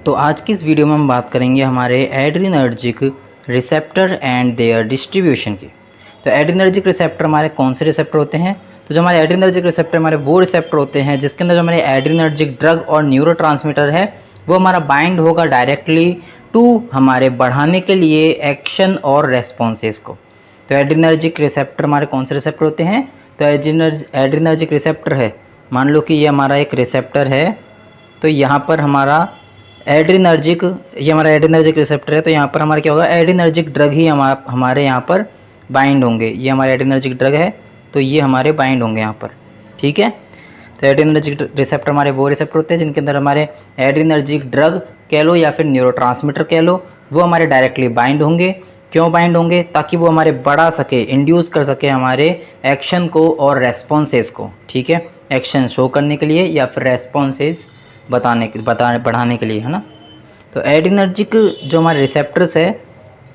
तो आज की इस वीडियो में हम बात करेंगे हमारे adrenergic receptor and there distribution की। तो एड्रीनर्जिक रिसेप्टर हमारे कौन से रिसेप्टर होते हैं? तो जो हमारे एड्रीनर्जिक रिसेप्टर हमारे वो रिसेप्टर होते हैं जिसके अंदर जो हमारे एड्रीनर्जिक ड्रग और न्यूरोट्रांसमीटर है वो हमारा बाइंड होगा डायरेक्टली टू हमारे बढ़ाने के लिए एक्शन और रेस्पॉन्सेस को। तो एड्रीनर्जिक रिसेप्टर हमारे कौन से रिसेप्टर होते हैं? तो एड्रीनर्जिक रिसेप्टर है, मान लो कि ये हमारा एक रिसेप्टर है, तो यहाँ पर हमारा एड्रीनर्जिक, ये हमारा एड्रीनर्जिक रिसेप्टर है, तो यहाँ पर हमारा क्या होगा, एड्रीनर्जिक ड्रग ही हमारे यहाँ पर बाइंड होंगे। ये हमारे एड्रीनर्जिक ड्रग है तो ये हमारे बाइंड होंगे यहाँ पर, ठीक है। तो एड्रीनर्जिक रिसेप्टर हमारे वो रिसेप्टर होते हैं जिनके अंदर हमारे एड्रीनर्जिक ड्रग कह लो या फिर न्यूरोट्रांसमीटर कह लो, वो हमारे डायरेक्टली बाइंड होंगे। क्यों बाइंड होंगे? ताकि वो हमारे बढ़ा सके, इंड्यूस कर सके हमारे एक्शन को और रेस्पॉन्सेस को, ठीक है। एक्शन शो करने के लिए या फिर रेस्पॉन्सेस बढ़ाने के लिए, है ना। तो एड्रीनर्जिक जो हमारे रिसेप्टर्स है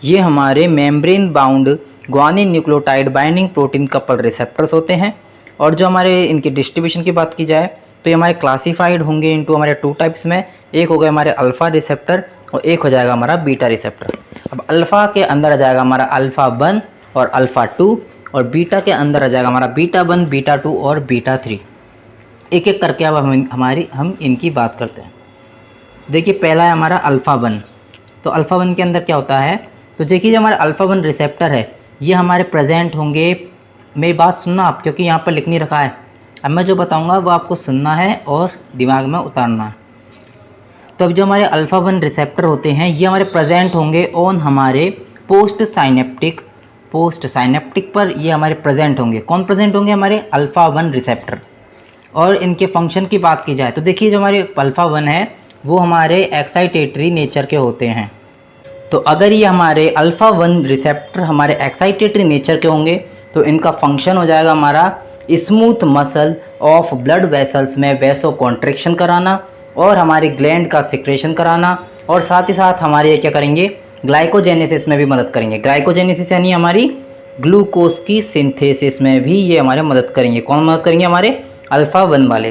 ये हमारे membrane bound guanine nucleotide binding protein couple receptors होते हैं। और जो हमारे इनकी डिस्ट्रीब्यूशन की बात की जाए तो ये हमारे क्लासीफाइड होंगे इनटू हमारे टू टाइप्स में। एक हो गया हमारे अल्फ़ा रिसेप्टर और एक हो जाएगा हमारा बीटा रिसेप्टर। अब अल्फ़ा के अंदर आ जाएगा हमारा अल्फ़ा 1 और अल्फ़ा 2, और बीटा के अंदर आ जाएगा हमारा बीटा 1, बीटा 2 और बीटा 3। एक एक करके अब हम इनकी बात करते हैं। देखिए पहला है हमारा अल्फ़ा 1। तो अल्फ़ा 1 के अंदर क्या होता है? तो देखिए जो हमारा अल्फ़ा 1 रिसेप्टर है ये हमारे प्रेजेंट होंगे, मेरी बात सुनना आप, क्योंकि यहाँ पर लिख नहीं रखा है। अब मैं जो बताऊँगा वो आपको सुनना है और दिमाग में उतारना है। तो अब जो हमारे अल्फ़ा 1 रिसेप्टर होते हैं ये हमारे प्रेजेंट होंगे ऑन हमारे पोस्ट साइनेप्टिक पर, ये हमारे प्रेजेंट होंगे। कौन प्रेजेंट होंगे? हमारे अल्फ़ा 1 रिसेप्टर। और इनके फंक्शन की बात की जाए तो देखिए जो हमारे अल्फ़ा 1 है वो हमारे एक्साइटेटरी नेचर के होते हैं। तो अगर ये हमारे अल्फ़ा 1 रिसेप्टर हमारे एक्साइटेटरी नेचर के होंगे तो इनका फंक्शन हो जाएगा हमारा smooth muscle of blood vessels में वैसो कॉन्ट्रैक्शन कराना और हमारे ग्लैंड का सिक्रेशन कराना, और साथ ही साथ हमारे ये क्या करेंगे, ग्लाइकोजेनेसिस में भी मदद करेंगे। ग्लाइकोजेनेसिस यानी हमारी ग्लूकोज की सिंथेसिस में भी ये हमारे मदद करेंगे। कौन मदद करेंगे? हमारे अल्फ़ा 1 वाले।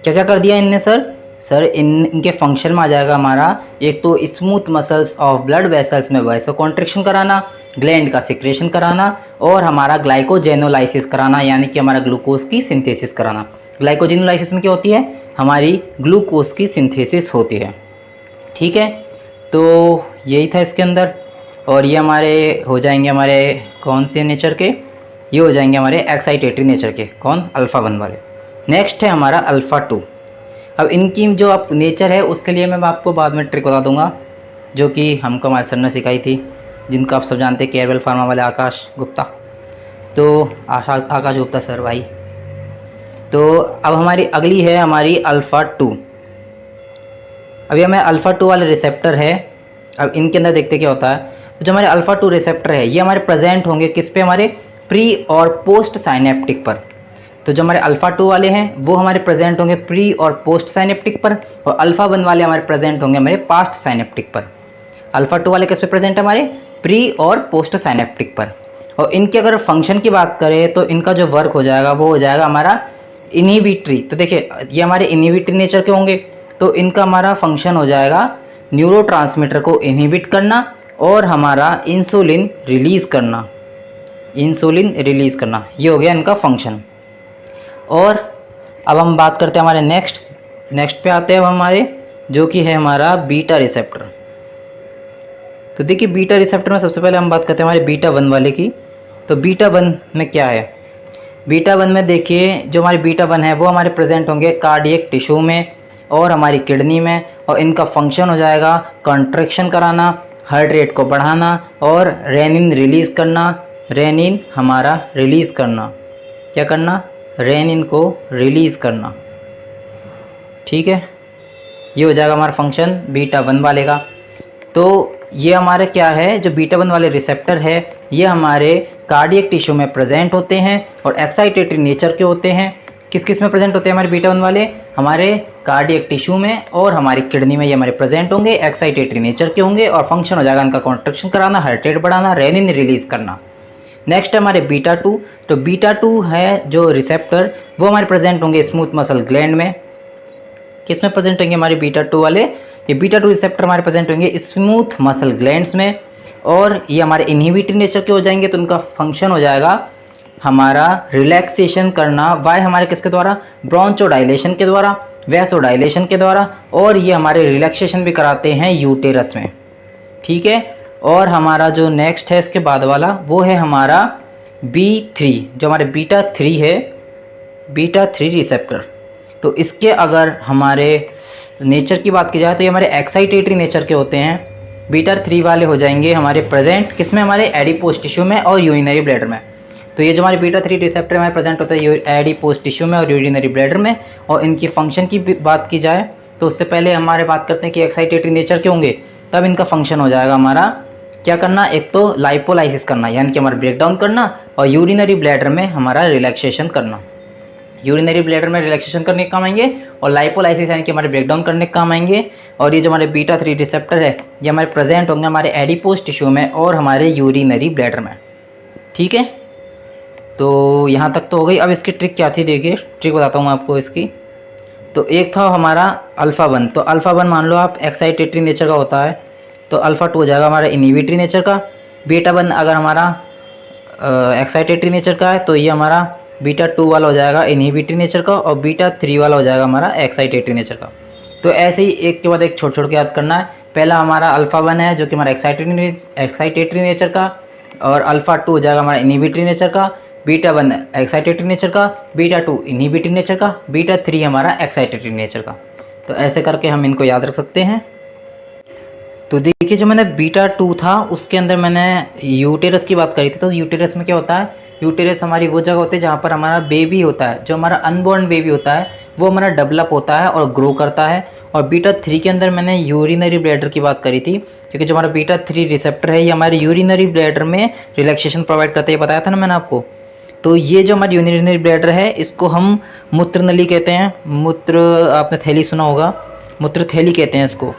क्या क्या कर दिया इनने सर इनके फंक्शन में आ जाएगा हमारा एक तो smooth muscles of blood vessels में वैसो कॉन्ट्रैक्शन कराना, ग्लैंड का सिक्रेशन कराना और हमारा ग्लाइकोजेनोलाइसिस कराना, यानी कि हमारा ग्लूकोज की सिंथेसिस कराना। ग्लाइकोजेनोलाइसिस में क्या होती है? हमारी ग्लूकोज की सिंथेसिस होती है, ठीक है। तो यही था इसके अंदर। और ये हमारे हो जाएंगे हमारे कौन से नेचर के? ये हो जाएंगे हमारे एक्साइटेटरी नेचर के। कौन? अल्फ़ा 1 वाले। नेक्स्ट है हमारा अल्फ़ा 2। अब इनकी जो आप नेचर है उसके लिए मैं आपको बाद में ट्रिक बता दूंगा जो कि हमको हमारे सर ने सिखाई थी, जिनको आप सब जानते हैं, केयरवेल फार्मा वाले आकाश गुप्ता। तो आकाश गुप्ता सर भाई। तो अब हमारी अगली है हमारी अल्फ़ा 2। अभी हमें अल्फ़ा 2 वाले रिसेप्टर है। अब इनके अंदर देखते क्या होता है। तो जो हमारे अल्फ़ा 2 रिसेप्टर है ये हमारे प्रेजेंट होंगे किस पे? हमारे प्री और पोस्ट साइनेप्टिक पर। तो जो हमारे अल्फ़ा 2 वाले हैं वो हमारे प्रेजेंट होंगे प्री और पोस्ट साइनेप्टिक पर, और अल्फ़ा 1 वाले हमारे प्रेजेंट होंगे हमारे पास्ट साइनेप्टिक पर। अल्फ़ा 2 वाले किस पे प्रेजेंट है? हमारे प्री और पोस्ट साइनेप्टिक पर। और इनके अगर फंक्शन की बात करें तो इनका जो वर्क हो जाएगा वो हो जाएगा हमारा इनहिबिटरी। तो देखिए ये हमारे इनहिबिटरी नेचर के होंगे, तो इनका हमारा फंक्शन हो जाएगा न्यूरोट्रांसमीटर को इनहिबिट करना और हमारा इंसुलिन रिलीज़ करना। ये हो गया इनका फंक्शन। और अब हम बात करते हैं हमारे नेक्स्ट पे आते हैं अब हमारे, जो कि है हमारा बीटा रिसेप्टर। तो देखिए बीटा रिसेप्टर में सबसे पहले हम बात करते हैं हमारे बीटा 1 वाले की। तो बीटा 1 में क्या है? बीटा 1 में देखिए जो हमारे बीटा 1 है वो हमारे प्रेजेंट होंगे कार्डियक टिश्यू में और हमारी किडनी में, और इनका फंक्शन हो जाएगा कॉन्ट्रैक्शन कराना, हार्ट रेट को बढ़ाना और रेनिन रिलीज़ करना। रेनिन हमारा रिलीज़ करना, क्या करना? रेनिन को रिलीज़ करना, ठीक है। ये हो जाएगा हमारा फंक्शन बीटा 1 वाले का। तो ये हमारे क्या है, जो बीटा 1 वाले रिसेप्टर है ये हमारे कार्डियक टिश्यू में प्रेजेंट होते हैं और एक्साइटेटरी नेचर के होते हैं। किस किस में प्रेजेंट होते हैं हमारे बीटा 1 वाले? हमारे कार्डियक टिश्यू में और हमारी किडनी में ये हमारे प्रेजेंट होंगे, एक्साइटेटरी नेचर के होंगे, और फंक्शन हो जाएगा इनका कॉन्ट्रैक्शन कराना, हार्ट रेट बढ़ाना, रेनिन रिलीज़ करना। नेक्स्ट है हमारे बीटा 2। तो बीटा 2 है जो रिसेप्टर वो हमारे प्रेजेंट होंगे स्मूथ मसल ग्लैंड में। किस में प्रेजेंट होंगे हमारे बीटा 2 वाले? ये बीटा 2 रिसेप्टर हमारे प्रेजेंट होंगे स्मूथ मसल ग्लैंड्स में, और ये हमारे इनहिबिटरी नेचर के हो जाएंगे। तो उनका फंक्शन हो जाएगा हमारा रिलैक्सेशन करना, वाय हमारे किसके द्वारा, ब्रोंचोडाइलेशन के द्वारा, वैसोडाइलेशन के द्वारा, और ये हमारे रिलैक्सेशन भी कराते हैं यूटेरस में, ठीक है। और हमारा जो नेक्स्ट है इसके बाद वाला वो है हमारा B3, जो हमारे बीटा 3 है, बीटा 3 रिसेप्टर। तो इसके अगर हमारे नेचर की बात की जाए तो ये हमारे एक्साइटेटरी नेचर के होते हैं। बीटा 3 वाले हो जाएंगे हमारे प्रेजेंट किसमें, हमारे एडिपोज टिश्यू में और यूरिनरी ब्लैडर में। तो ये जो हमारे बीटा 3 रिसेप्टर हमारे प्रेजेंट होता है एडिपोज टिश्यू में और यूरिनरी ब्लैडर में। और इनकी फंक्शन की बात की जाए तो उससे पहले हमारे बात करते हैं कि एक्साइटेटरी नेचर के होंगे, तब इनका फंक्शन हो जाएगा हमारा क्या करना, एक तो लाइपोलाइसिस करना यानी कि हमारा ब्रेकडाउन करना, और यूरिनरी ब्लैडर में हमारा रिलैक्सेशन करना। यूरिनरी ब्लैडर में रिलैक्सेशन करने के काम आएंगे और लाइपोलाइसिस यानी कि हमारे ब्रेकडाउन करने के काम आएंगे। और ये जो हमारे बीटा 3 रिसेप्टर है ये हमारे प्रेजेंट होंगे हमारे एडिपोज टिश्यू में और हमारे यूरिनरी ब्लैडर में, ठीक है। तो यहाँ तक तो हो गई। अब इसकी ट्रिक क्या थी, देखिए ट्रिक बताता हूँ आपको इसकी। तो एक था हमारा अल्फ़ा 1, तो अल्फ़ा 1 मान लो आप एक्साइटेटरी नेचर का होता है, तो अल्फ़ा 2 हो जाएगा हमारा इनहिबिटरी नेचर का। बीटा 1 अगर हमारा एक्साइटेटरी नेचर का है तो ये हमारा बीटा 2 वाला हो जाएगा इनहिबिटरी नेचर का, और बीटा 3 वाला हो जाएगा हमारा एक्साइटेटरी नेचर का। तो ऐसे ही एक के बाद एक छोड़ छोड़ के याद करना है। पहला हमारा अल्फ़ा 1 है जो कि हमारा एक्साइटेटरी नेचर का, और अल्फ़ा 2 हो जाएगा हमारा इनहिबिटरी नेचर का, बीटा 1 एक्साइटेटरी नेचर का, बीटा 2 इनहिबिटरी नेचर का, बीटा 3 हमारा एक्साइटेटरी नेचर का। तो ऐसे करके हम इनको याद रख सकते हैं। तो देखिए जो मैंने बीटा 2 था उसके अंदर मैंने यूटेरस की बात करी थी। तो यूटेरस में क्या होता है, यूटेरस हमारी वो जगह होती है जहाँ पर हमारा बेबी होता है, जो हमारा अनबॉर्न बेबी होता है वो हमारा डेवलप होता है और ग्रो करता है। और बीटा 3 के अंदर मैंने यूरिनरी ब्लैडर की बात करी थी, क्योंकि जो हमारा बीटा 3 रिसेप्टर है ये हमारे यूरिनरी ब्लैडर में रिलैक्सेशन प्रोवाइड करता है, ये बताया था ना मैंने आपको। तो ये जो हमारी यूरिनरी ब्लैडर है इसको हम मूत्र नली कहते हैं। मूत्र, आपने थैली सुना होगा, मूत्र थैली कहते हैं इसको,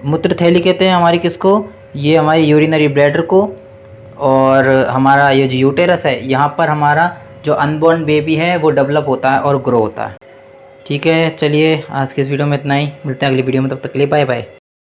मूत्र थैली कहते हैं हमारी किसको, ये हमारी यूरिनरी ब्लैडर को। और हमारा ये जो यूटेरस है यहाँ पर हमारा जो अनबॉर्न बेबी है वो डेवलप होता है और ग्रो होता है, ठीक है। चलिए आज के इस वीडियो में इतना ही, मिलते हैं अगली वीडियो में, तब तक के लिए बाय बाय।